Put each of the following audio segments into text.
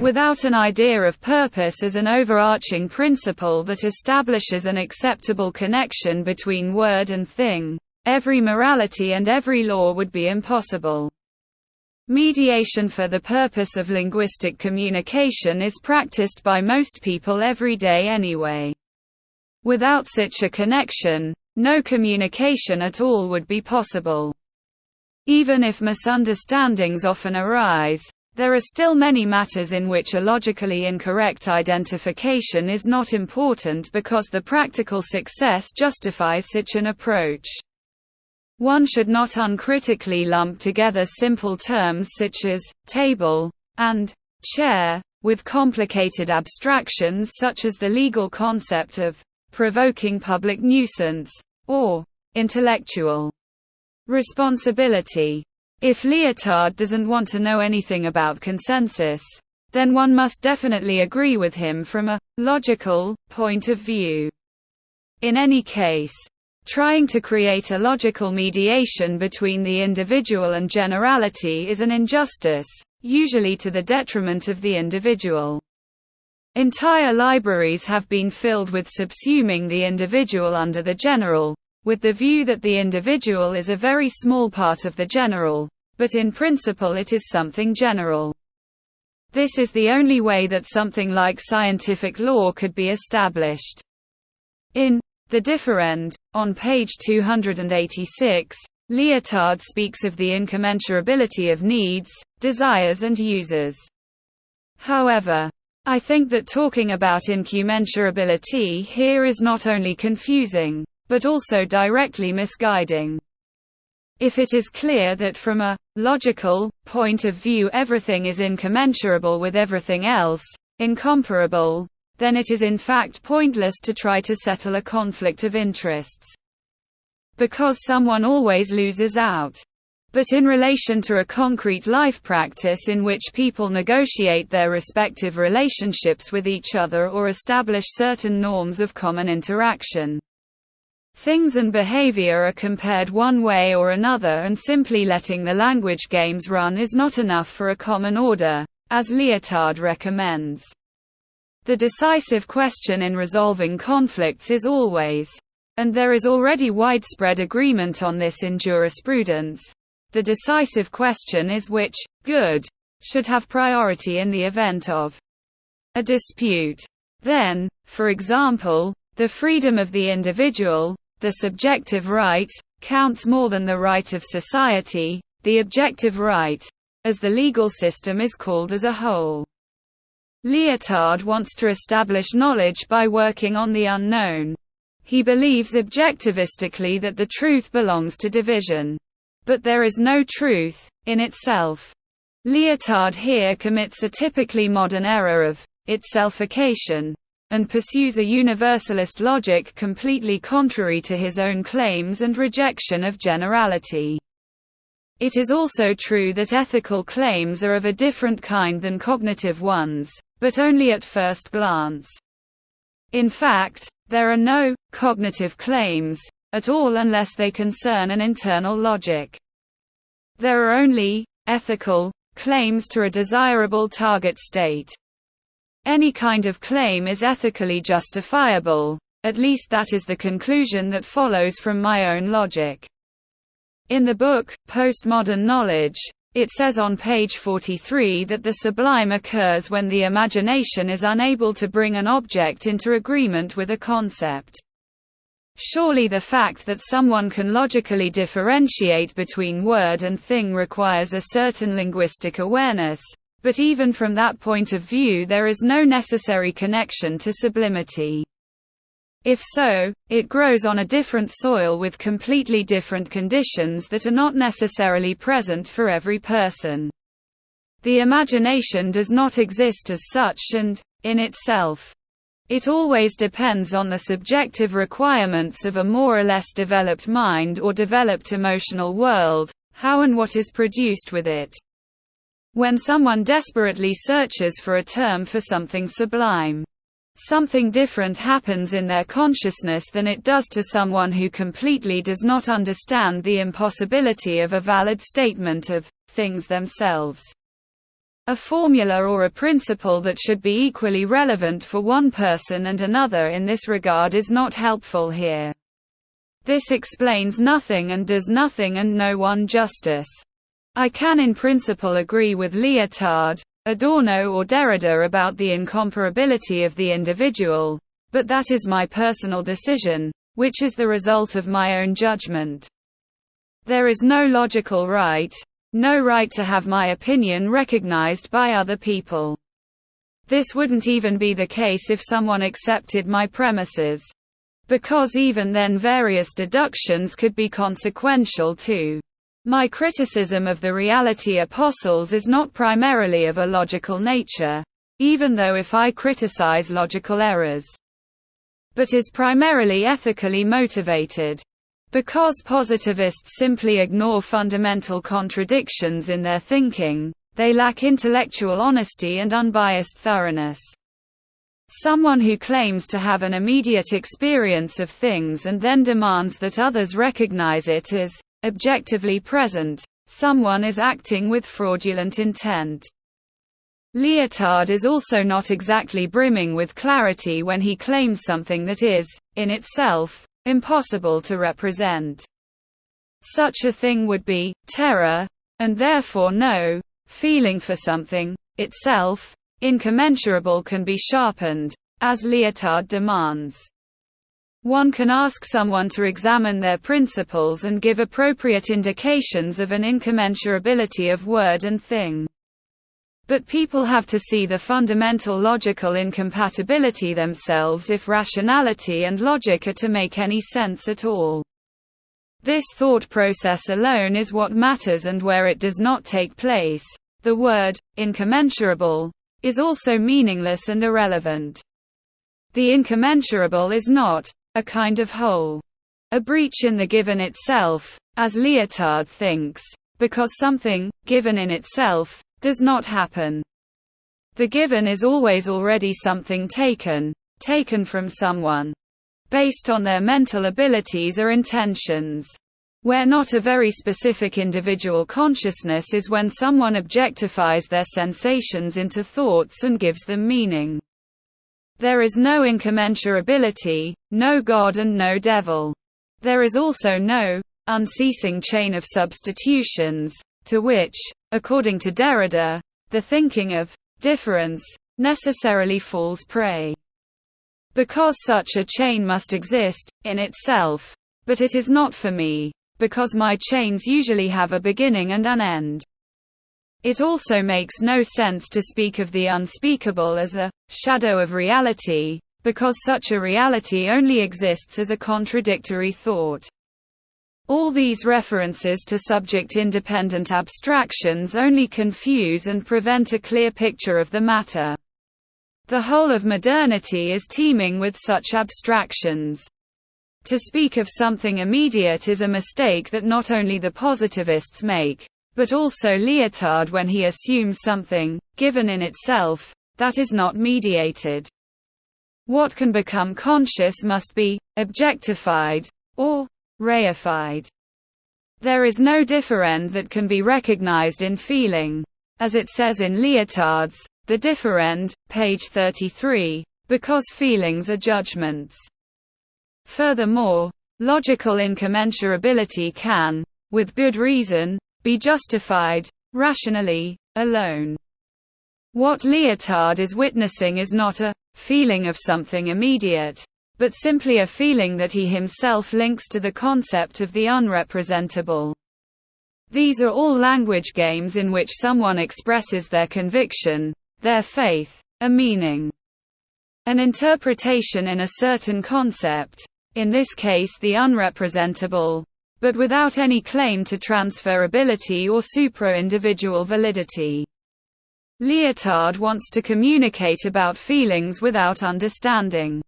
Without an idea of purpose as an overarching principle that establishes an acceptable connection between word and thing, every morality and every law would be impossible. Mediation for the purpose of linguistic communication is practiced by most people every day anyway. Without such a connection, no communication at all would be possible. Even if misunderstandings often arise, there are still many matters in which a logically incorrect identification is not important because the practical success justifies such an approach. One should not uncritically lump together simple terms such as table and chair with complicated abstractions such as the legal concept of provoking public nuisance or intellectual responsibility. If Lyotard doesn't want to know anything about consensus, then one must definitely agree with him from a logical point of view. In any case, trying to create a logical mediation between the individual and generality is an injustice, usually to the detriment of the individual. Entire libraries have been filled with subsuming the individual under the general, with the view that the individual is a very small part of the general, but in principle it is something general. This is the only way that something like scientific law could be established. In The Differend, on page 286, Lyotard speaks of the incommensurability of needs, desires and uses. However, I think that talking about incommensurability here is not only confusing, but also directly misguiding. If it is clear that from a logical point of view everything is incommensurable with everything else, incomparable, then it is in fact pointless to try to settle a conflict of interests. Because someone always loses out. But in relation to a concrete life practice in which people negotiate their respective relationships with each other or establish certain norms of common interaction, things and behavior are compared one way or another, and simply letting the language games run is not enough for a common order, as Lyotard recommends. The decisive question in resolving conflicts is always, and there is already widespread agreement on this in jurisprudence, the decisive question is which good should have priority in the event of a dispute. Then, for example, the freedom of the individual, the subjective right, counts more than the right of society, the objective right, as the legal system is called as a whole. Lyotard wants to establish knowledge by working on the unknown. He believes objectivistically that the truth belongs to division. But there is no truth in itself. Lyotard here commits a typically modern error of itselfication, and pursues a universalist logic completely contrary to his own claims and rejection of generality. It is also true that ethical claims are of a different kind than cognitive ones, but only at first glance. In fact, there are no cognitive claims at all unless they concern an internal logic. There are only ethical claims to a desirable target state. Any kind of claim is ethically justifiable, at least that is the conclusion that follows from my own logic. In the book, Postmodern Knowledge, it says on page 43 that the sublime occurs when the imagination is unable to bring an object into agreement with a concept. Surely the fact that someone can logically differentiate between word and thing requires a certain linguistic awareness, but even from that point of view there is no necessary connection to sublimity. If so, it grows on a different soil with completely different conditions that are not necessarily present for every person. The imagination does not exist as such and, in itself, it always depends on the subjective requirements of a more or less developed mind or developed emotional world, how and what is produced with it. When someone desperately searches for a term for something sublime, something different happens in their consciousness than it does to someone who completely does not understand the impossibility of a valid statement of things themselves. A formula or a principle that should be equally relevant for one person and another in this regard is not helpful here. This explains nothing and does nothing and no one justice. I can in principle agree with Lyotard, Adorno or Derrida about the incomparability of the individual, but that is my personal decision, which is the result of my own judgment. There is no logical right, no right to have my opinion recognized by other people. This wouldn't even be the case if someone accepted my premises. Because even then various deductions could be consequential too. My criticism of the reality apostles is not primarily of a logical nature, even though if I criticize logical errors, but is primarily ethically motivated. Because positivists simply ignore fundamental contradictions in their thinking, they lack intellectual honesty and unbiased thoroughness. Someone who claims to have an immediate experience of things and then demands that others recognize it as objectively present, someone is acting with fraudulent intent. Lyotard is also not exactly brimming with clarity when he claims something that is, in itself, impossible to represent. Such a thing would be terror, and therefore no feeling for something itself incommensurable can be sharpened, as Lyotard demands. One can ask someone to examine their principles and give appropriate indications of an incommensurability of word and thing. But people have to see the fundamental logical incompatibility themselves if rationality and logic are to make any sense at all. This thought process alone is what matters, and where it does not take place, the word, incommensurable, is also meaningless and irrelevant. The incommensurable is not a kind of whole, a breach in the given itself, as Lyotard thinks, because something, given in itself, does not happen. The given is always already something taken from someone, based on their mental abilities or intentions. Where not a very specific individual consciousness is when someone objectifies their sensations into thoughts and gives them meaning. There is no incommensurability, no God and no devil. There is also no unceasing chain of substitutions, to which, according to Derrida, the thinking of difference necessarily falls prey. Because such a chain must exist, in itself, but it is not for me, because my chains usually have a beginning and an end. It also makes no sense to speak of the unspeakable as a shadow of reality, because such a reality only exists as a contradictory thought. All these references to subject-independent abstractions only confuse and prevent a clear picture of the matter. The whole of modernity is teeming with such abstractions. To speak of something immediate is a mistake that not only the positivists make, but also Lyotard when he assumes something, given in itself, that is not mediated. What can become conscious must be objectified, or reified. There is no differend that can be recognized in feeling. As it says in Lyotard's The Differend, page 33, because feelings are judgments. Furthermore, logical incommensurability can, with good reason, be justified, rationally, alone. What Lyotard is witnessing is not a feeling of something immediate, but simply a feeling that he himself links to the concept of the unrepresentable. These are all language games in which someone expresses their conviction, their faith, a meaning, an interpretation in a certain concept, in this case the unrepresentable, but without any claim to transferability or supra-individual validity. Lyotard wants to communicate about feelings without understanding.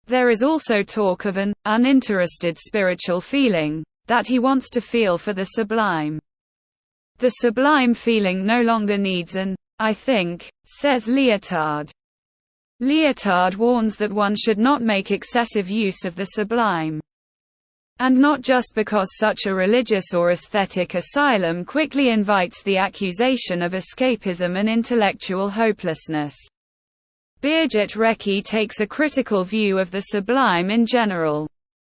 There is also talk of an uninterested spiritual feeling, that he wants to feel for the sublime. The sublime feeling no longer needs an I think, says Lyotard. Lyotard warns that one should not make excessive use of the sublime. And not just because such a religious or aesthetic asylum quickly invites the accusation of escapism and intellectual hopelessness. Birgit Recchi takes a critical view of the sublime in general.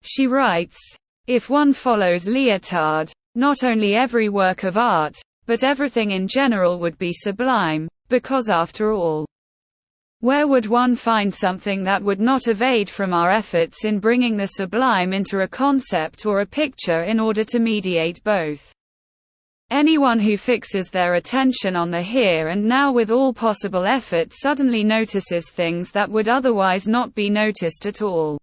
She writes, "If one follows Lyotard, not only every work of art, but everything in general would be sublime, because after all, where would one find something that would not evade from our efforts in bringing the sublime into a concept or a picture in order to mediate both? Anyone who fixes their attention on the here and now with all possible effort suddenly notices things that would otherwise not be noticed at all.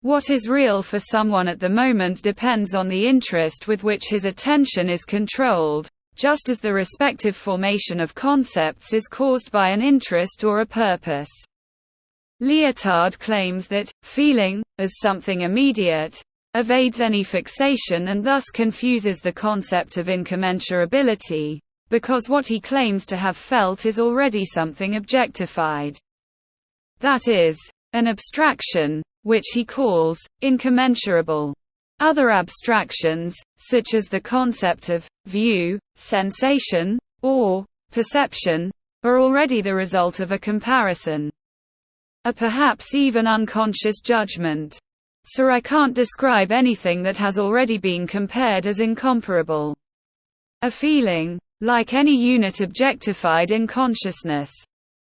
What is real for someone at the moment depends on the interest with which his attention is controlled, just as the respective formation of concepts is caused by an interest or a purpose." Lyotard claims that feeling, as something immediate, evades any fixation and thus confuses the concept of incommensurability, because what he claims to have felt is already something objectified. That is, an abstraction, which he calls incommensurable. Other abstractions, such as the concept of view, sensation, or perception, are already the result of a comparison, a perhaps even unconscious judgment. So I can't describe anything that has already been compared as incomparable. A feeling, like any unit objectified in consciousness,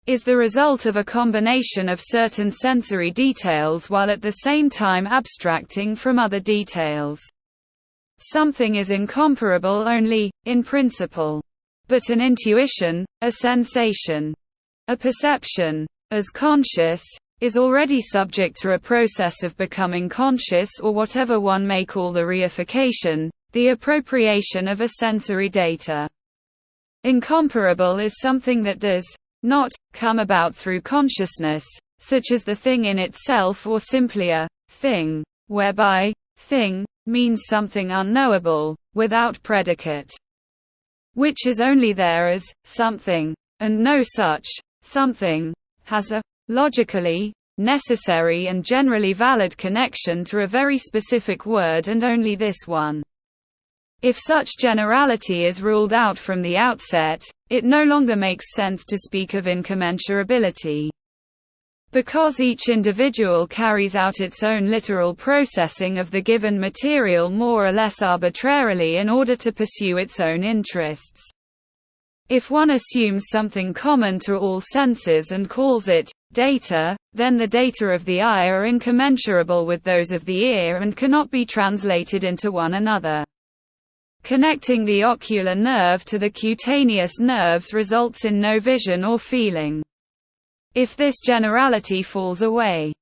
is the result of a combination of certain sensory details while at the same time abstracting from other details. Something is incomparable only, in principle. But an intuition, a sensation, a perception, as conscious, is already subject to a process of becoming conscious or whatever one may call the reification, the appropriation of a sensory data. Incomparable is something that does not come about through consciousness, such as the thing in itself or simply a thing, whereby thing means something unknowable, without predicate, which is only there as something, and no such something has a logically necessary and generally valid connection to a very specific word and only this one. If such generality is ruled out from the outset, it no longer makes sense to speak of incommensurability. Because each individual carries out its own literal processing of the given material more or less arbitrarily in order to pursue its own interests. If one assumes something common to all senses and calls it data, then the data of the eye are incommensurable with those of the ear and cannot be translated into one another. Connecting the ocular nerve to the cutaneous nerves results in no vision or feeling. If this generality falls away,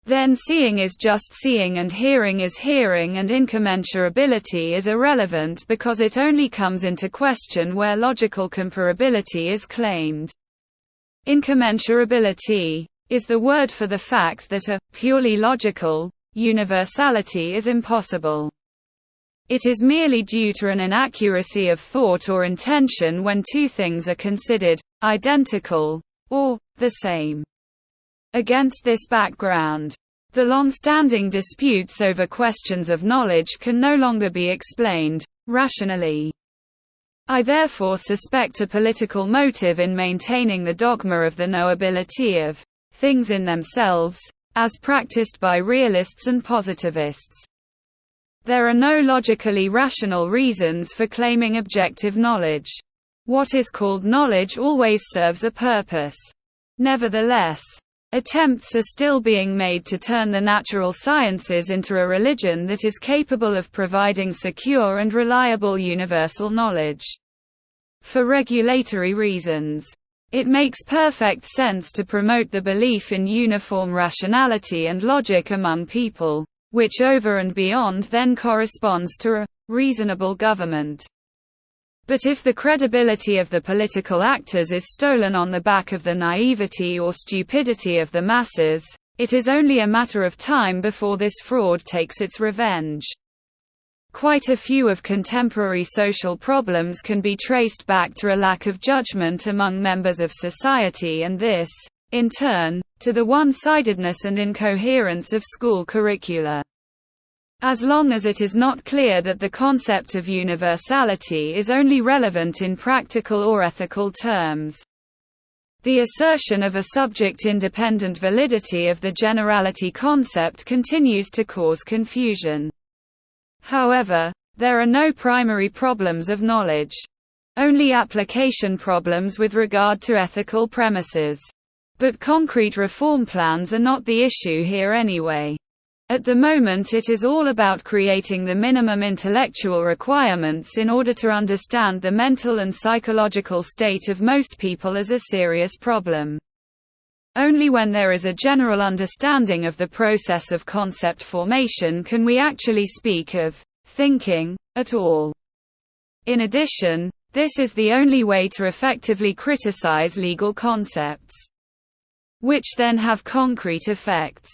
then seeing is just seeing and hearing is hearing, and incommensurability is irrelevant because it only comes into question where logical comparability is claimed. Incommensurability is the word for the fact that a purely logical universality is impossible. It is merely due to an inaccuracy of thought or intention when two things are considered identical or the same. Against this background, the long-standing disputes over questions of knowledge can no longer be explained rationally. I therefore suspect a political motive in maintaining the dogma of the knowability of things in themselves, as practiced by realists and positivists. There are no logically rational reasons for claiming objective knowledge. What is called knowledge always serves a purpose. Nevertheless, attempts are still being made to turn the natural sciences into a religion that is capable of providing secure and reliable universal knowledge. For regulatory reasons, it makes perfect sense to promote the belief in uniform rationality and logic among people, which over and beyond then corresponds to a reasonable government. But if the credibility of the political actors is stolen on the back of the naivety or stupidity of the masses, it is only a matter of time before this fraud takes its revenge. Quite a few of contemporary social problems can be traced back to a lack of judgment among members of society, and this, in turn, to the one-sidedness and incoherence of school curricula. as long as it is not clear that the concept of universality is only relevant in practical or ethical terms. The assertion of a subject-independent validity of the generality concept continues to cause confusion. However, there are no primary problems of knowledge. Only application problems with regard to ethical premises. But concrete reform plans are not the issue here anyway. At the moment it is all about creating the minimum intellectual requirements in order to understand the mental and psychological state of most people as a serious problem. Only when there is a general understanding of the process of concept formation can we actually speak of thinking at all. In addition, this is the only way to effectively criticize legal concepts, which then have concrete effects.